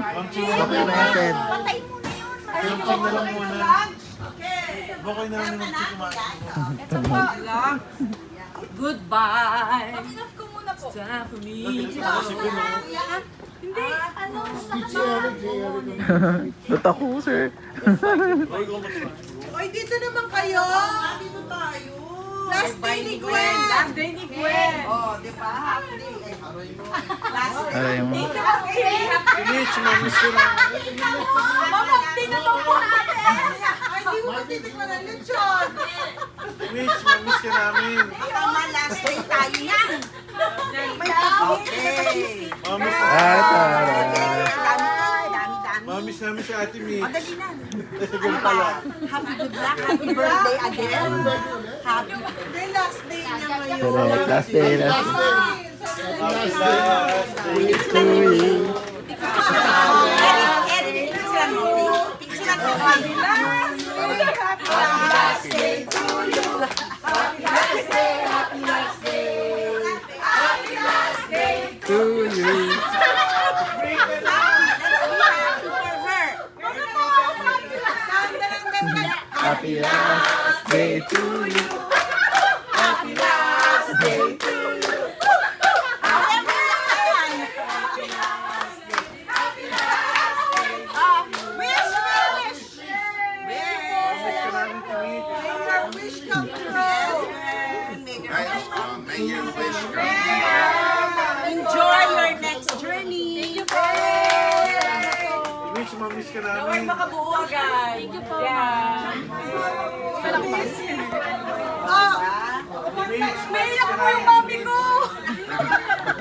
Okay natin. Patay mo na yun. Ching na lang muna. Bukay na lang naman si kumain. Ito po. Goodbye. Enough ko muna po. Time for me to Kasi go. ko no. Hindi. Ano? Dito ako, sir. Oy, dito naman kayo. Dito tayo. Last day ni Gwen. Last day ni Gwen. Oh, di ba? Half day. Last day. Aray mo. Mitch, mamiss ko na. Mamagting na lang po natin. Ay, di mo natitikman ng lechon. Mitch, mamiss ka namin. Tama, last day tayo yan. Okay. Mamiss Ah, Mamiss namin si Ate Mitch. Dali na. Ganun pala. Happy good luck. Happy birthday again. Happy birthday. Last day niya ngayon. correct. Last day, last day. To you. Eric, picture mo. Picture mo. Happy last day to you. Happy last day. Happy last day. Happy last day. To you. Happy last day to you. Happy last day to you. Wish, wish. Mamiss ka namin, Ate Mitch. Make your wish come true. Make your wish come Enjoy your next journey. Mitch, mamiss ka Naway namin. makabuo agad. Thank you po. Yeah. Oh, Mitch, May iyak po yung mami